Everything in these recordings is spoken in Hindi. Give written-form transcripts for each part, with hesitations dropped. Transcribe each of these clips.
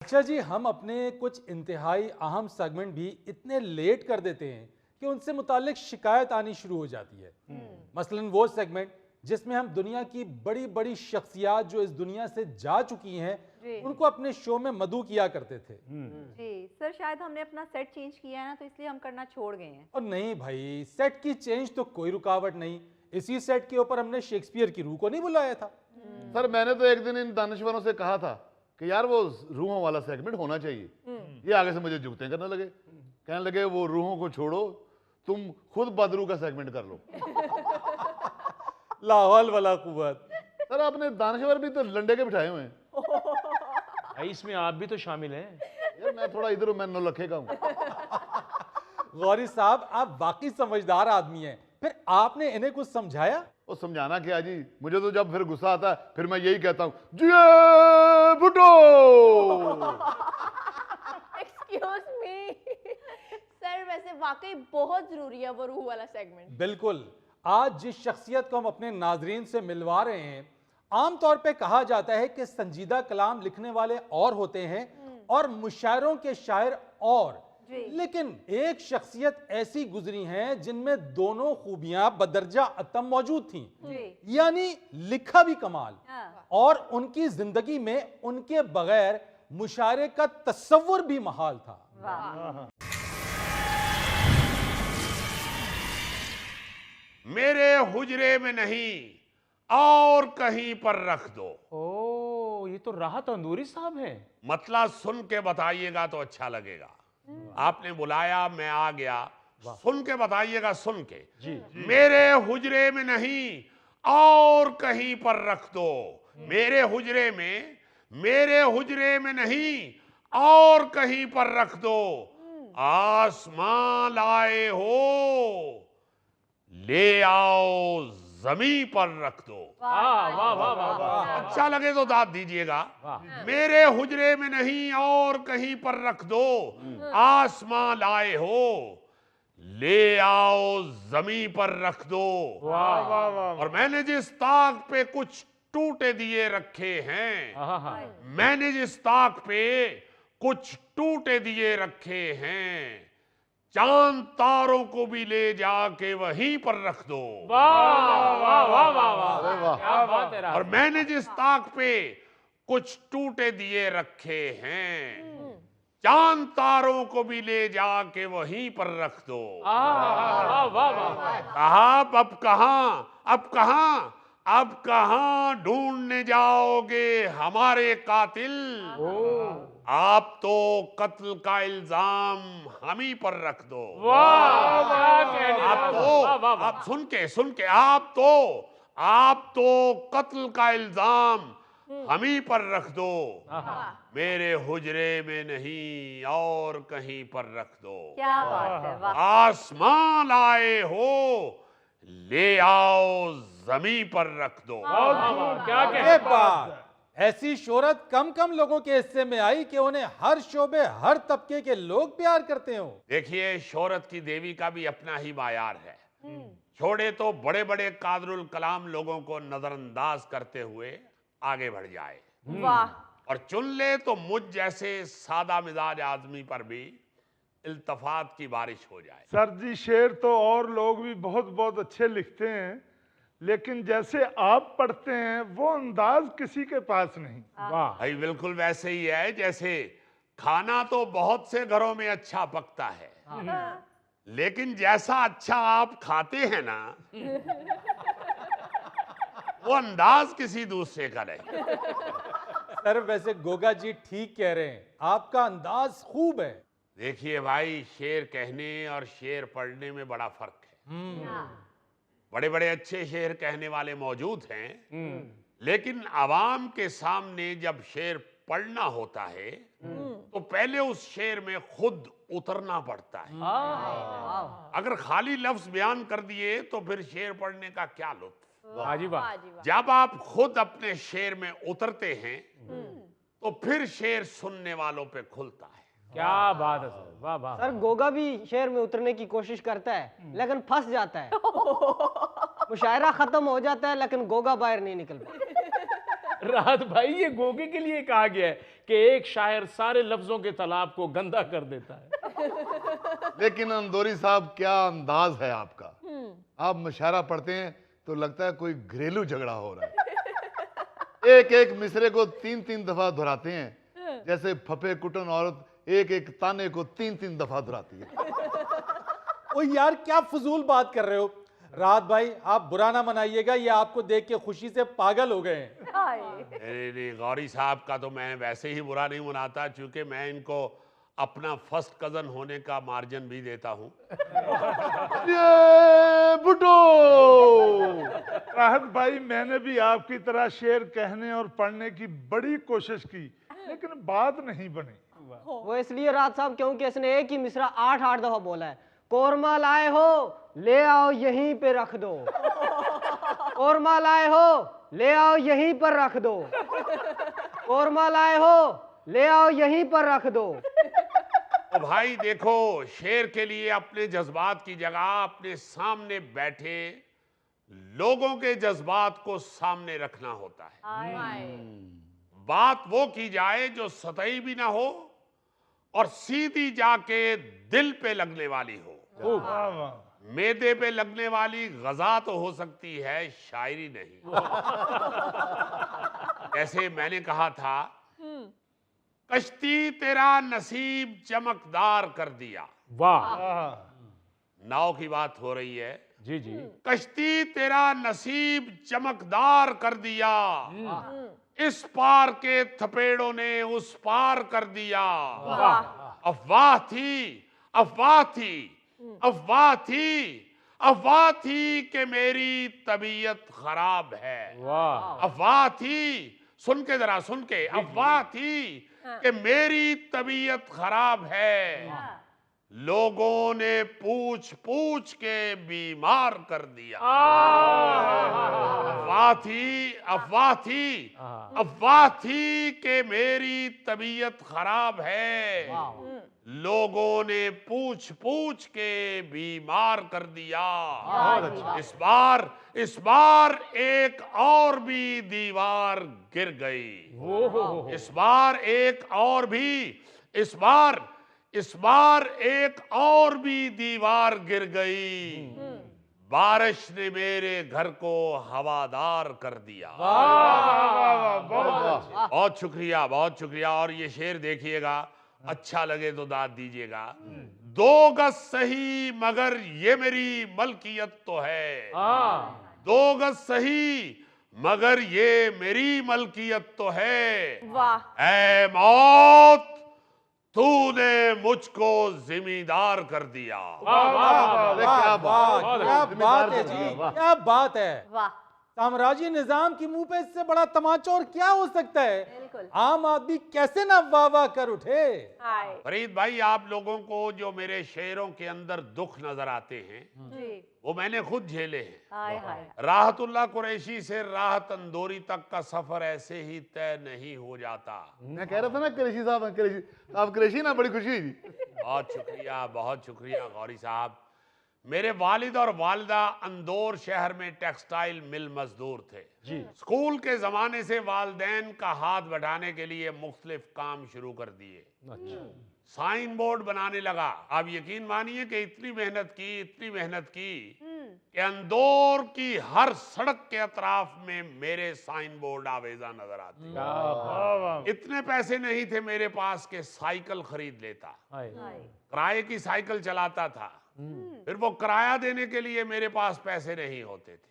अच्छा जी, हम अपने कुछ इंतहाई अहम सेगमेंट भी इतने लेट कर देते हैं कि उनसे मुतालिक शिकायत आनी शुरू हो जाती है। मसलन वो सेगमेंट जिसमें हम दुनिया की बड़ी बड़ी शख्सियात जो इस दुनिया से जा चुकी हैं जी उनको अपने शो में मदऊ किया करते थे। जी सर, शायद हमने अपना सेट चेंज किया है ना, तो इसलिए हम करना छोड़ गए हैं। और नहीं भाई, सेट की चेंज तो कोई रुकावट नहीं, इसी सेट के ऊपर हमने शेक्सपियर की रूह को नहीं बुलाया था। सर मैंने तो एक दिन इन दानिशवरों से कहा था कि यार वो रूहों वाला सेगमेंट होना चाहिए। ये आगे से मुझे जुगते करने लगे, कहने लगे वो रूहों को छोड़ो, तुम खुद बदरू का सेगमेंट कर लो। ला हौल वला कुव्वत। सर आपने दानश्वर भी तो लंडे के बिठाए हुए हैं। भाई इसमें आप भी तो शामिल हैं। यार मैं थोड़ा इधर हूं, मैं नौलखे का हूं। गौरी साहब, आप वाकई समझदार आदमी हैं, फिर आपने इन्हें कुछ समझाया? वो समझाना क्या जी, मुझे तो जब फिर गुस्सा आता है फिर मैं यही कहता हूँ, जिए भुट्टो। एक्सक्यूज मी सर, वैसे वाकई बहुत जरूरी है वो रूह वाला सेगमेंट। बिल्कुल। आज जिस शख्सियत को हम अपने नाजरीन से मिलवा रहे हैं, आमतौर पे कहा जाता है कि संजीदा कलाम लिखने वाले और होते हैं और मुशायरों के शायर और, लेकिन एक शख्सियत ऐसी गुजरी हैं जिनमें दोनों खूबियां बदरजा अतम मौजूद थीं, यानी लिखा भी कमाल और उनकी जिंदगी में उनके बगैर मुशायरे का तस्वुर भी महाल था। मेरे हुजरे में नहीं और कहीं पर रख दो। ओ, ये तो राहत तंदूरी साहब हैं। मतलब सुन के बताइएगा तो अच्छा लगेगा। आपने बुलाया, मैं आ गया, सुन के बताइएगा, सुन के। मेरे हुजरे में नहीं और कहीं पर रख दो। मेरे हुजरे में नहीं और कहीं पर रख दो। आसमां लाए हो, ले आओ जमीन पर रख दो। वाह वाह वाह वाह वाह। अच्छा लगे तो दाद दीजिएगा। मेरे हुजरे में नहीं और कहीं पर रख दो। आसमां लाए हो, ले आओ जमीन पर रख दो। वाह वाह वाह। और मैंने जिस ताक पे कुछ टूटे दिए रखे हैं, मैंने जिस ताक पे कुछ टूटे दिए रखे हैं, चांद तारों को भी ले जाके वहीं पर रख दो। वाह वाह वाह वाह अरे वाह, वाह। क्या बात है। और मैंने जिस ताक पे कुछ टूटे दिए रखे हैं, चांद तारों को भी ले जाके वहीं पर रख दो। वाह वाह वाह। कहा अब कहां ढूंढने जाओगे हमारे कातिल। आप तो कत्ल का इल्जाम हम ही पर रख दो। वाह वाह कहने आप वाला। तो वाह, वाह, वाह। आप सुन के आप तो कत्ल का इल्जाम हम ही पर रख दो। मेरे हुजरे में नहीं और कहीं पर रख दो। क्या बात है, वाह। आसमां लाए हो, ले आओ जमीन पर रख दो। वाह वाह, क्या ये कहने बात, ऐसी शोहरत कम कम लोगों के हिस्से में आई कि उन्हें हर शोबे हर तबके के लोग प्यार करते हो। देखिए, शोहरत की देवी का भी अपना ही मायार है। छोड़े तो बड़े बड़े कादरुल कलाम लोगों को नजरअंदाज करते हुए आगे बढ़ जाए, वाह। और चुन ले तो मुझ जैसे सादा मिजाज आदमी पर भी इल्तफात की बारिश हो जाए। सर जी, शेर तो और लोग भी बहुत बहुत अच्छे लिखते हैं, लेकिन जैसे आप पढ़ते हैं वो अंदाज किसी के पास नहीं। वाह। भाई बिल्कुल वैसे ही है जैसे खाना तो बहुत से घरों में अच्छा पकता है, लेकिन जैसा अच्छा आप खाते हैं ना, वो अंदाज किसी दूसरे का नहीं। सर वैसे गोगा जी ठीक कह रहे हैं, आपका अंदाज खूब है। देखिए भाई, शेर कहने और शेर पढ़ने में बड़ा फर्क है। बड़े बड़े अच्छे शेर कहने वाले मौजूद हैं, लेकिन आवाम के सामने जब शेर पढ़ना होता है तो पहले उस शेर में खुद उतरना पड़ता है। अगर खाली लफ्ज बयान कर दिए तो फिर शेर पढ़ने का क्या लुत्फ। वाह जी वाह। जब आप खुद अपने शेर में उतरते हैं तो फिर शेर सुनने वालों पे खुलता है। क्या बात है सर, वाह वाह। सर गोगा भी शेर में उतरने की कोशिश करता है लेकिन फंस जाता है। मुशायरा खत्म हो जाता है लेकिन गोगा बाहर नहीं निकल पाता। राहत भाई, ये गोगे के लिए कहा गया है कि एक शायर सारे लफ्जों के तालाब को गंदा कर देता है। लेकिन अंदोरी साहब क्या अंदाज है आपका। आप मुशायरा पढ़ते हैं तो लगता है कोई घरेलू झगड़ा हो रहा है। एक एक मिसरे को 3-3 दफा दोहराते हैं, जैसे फफे कुटन औरत एक एक ताने को 3-3 दफा दोहराती है। ओ यार क्या फजूल बात कर रहे हो। राहत भाई आप बुरा ना मनाइएगा, ये आपको देख के खुशी से पागल हो गए हैं। हाय। नहीं, गौरी साहब का तो मैं वैसे ही बुरा नहीं मनाता, क्योंकि मैं इनको अपना फर्स्ट कजन होने का मार्जिन भी देता हूँ। ये बुड्ढो। राहत भाई, मैंने भी आपकी तरह शेर कहने और पढ़ने की बड़ी कोशिश की, लेकिन बात नहीं बनी। वो इसलिए राहत साहब क्योंकि इसने एक ही मिसरा 8-8 दफा बोला है। कोरमा लाए हो, ले आओ यहीं पे रख दो। कोरमा लाए हो, ले आओ यहीं पर रख दो। कोरमा लाए हो, ले आओ यहीं पर रख दो। तो भाई देखो, शेर के लिए अपने जज्बात की जगह अपने सामने बैठे लोगों के जज्बात को सामने रखना होता है। हाय। बात वो की जाए जो सतही भी ना हो और सीधी जाके दिल पे लगने वाली हो। वाह वाह। मैदे पे लगने वाली गजा तो हो सकती है, शायरी नहीं। जैसे मैंने कहा था, कश्ती तेरा नसीब चमकदार कर दिया। वाह नाव की बात हो रही है। जी जी। कश्ती तेरा नसीब चमकदार कर दिया, इस पार के थपेड़ों ने उस पार कर दिया। अफवाह थी, अफवाह थी, अफवाह थी, अफवाह थी कि मेरी तबीयत खराब है। वाह अफवाह थी, सुन के जरा सुन के, अफवाह थी कि मेरी तबीयत खराब है। लोगों ने पूछ पूछ के बीमार कर दिया। अफवाह थी, अफवाह थी, अफवाह थी कि मेरी तबीयत खराब है। लोगों ने पूछ पूछ के बीमार कर दिया। इस बार एक और भी दीवार गिर गई। इस बार एक और भी, इस बार एक और भी दीवार गिर गई। बारिश ने मेरे घर को हवादार कर दिया। बहुत शुक्रिया, बहुत शुक्रिया। और ये शेर देखिएगा, अच्छा लगे तो दाद दीजिएगा। 2 गज सही मगर ये मेरी मलकियत तो है। 2 गज सही मगर ये मेरी मलकियत तो है। वाह। ऐ मौत, तूने मुझको जिम्मेदार कर दिया। क्या बात, क्या बात है जी, क्या बात है। वाह। साम्राज्य निजाम की मुंह पे इससे बड़ा तमाचा और क्या हो सकता है। बिल्कुल। आम आदमी कैसे ना वाह वाह कर उठे। हाय। फरीद भाई, आप लोगों को जो मेरे शेरों के अंदर दुख नजर आते हैं, जी। वो मैंने खुद झेले हैं। हाय हाय। राहतुल्लाह कुरैशी से राहत अंदोरी तक का सफर ऐसे ही तय नहीं हो जाता। मैं कह रहा था ना कुरैशी साहब, कुरैशी आप कुरैशी ना, बड़ी खुशी हुई थी। बहुत शुक्रिया, बहुत शुक्रिया गौरी साहब। मेरे वालिद और वालिदा अंदौर शहर में टेक्सटाइल मिल मजदूर थे जी। स्कूल के जमाने से वालिदैन का हाथ बढ़ाने के लिए मुख्तलिफ काम शुरू कर दिए। साइन बोर्ड बनाने लगा। आप यकीन मानिए कि इतनी मेहनत की कि अंदौर की हर सड़क के अतराफ में मेरे साइन बोर्ड आवेजा नजर आते। इतने पैसे नहीं थे मेरे पास कि साइकिल खरीद लेता। किराए की साइकिल चलाता था। फिर वो किराया देने के लिए मेरे पास पैसे नहीं होते थे।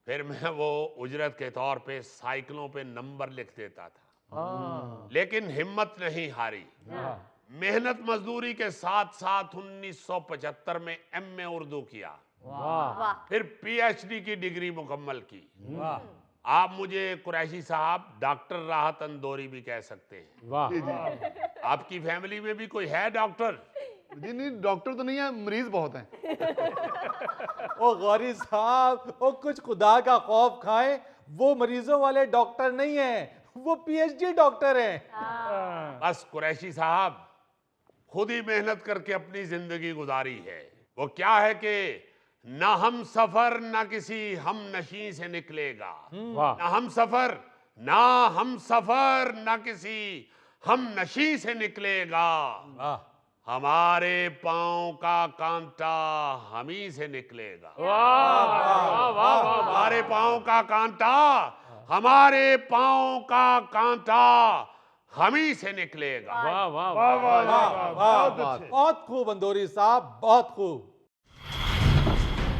फिर मैं वो उजरत के तौर पे साइकिलों पे नंबर लिख देता था। लेकिन हिम्मत नहीं हारी। मेहनत मजदूरी के साथ साथ 1975 में एमए उर्दू किया। फिर पीएचडी की डिग्री मुकम्मल की। आप मुझे कुरैशी साहब डॉक्टर राहत अंदोरी भी कह सकते हैं। आपकी फैमिली में भी कोई है डॉक्टर? जी नहीं, डॉक्टर तो नहीं है, मरीज बहुत हैं। ओ गौरी साहब, ओ कुछ खुदा का खौफ खाएं, वो मरीजों वाले डॉक्टर नहीं हैं, वो पीएचडी डॉक्टर हैं। बस कुरैशी साहब खुद ही मेहनत करके अपनी जिंदगी गुजारी है। वो क्या है कि ना हम सफर ना किसी हम नशी से निकलेगा, ना हम सफर ना हम सफर ना किसी हम नशी से निकलेगा, वाह, हमारे पांव का कांटा हम ही से निकलेगा। वाह वाह वाह वाह हमारे पांव का कांटा, हमारे पांव का कांटा हम ही से निकलेगा। वाह वाह वाह वाह वाह वाह, बहुत वाह, अच्छे। बहुत खूब अंदोरी साहब, बहुत खूब।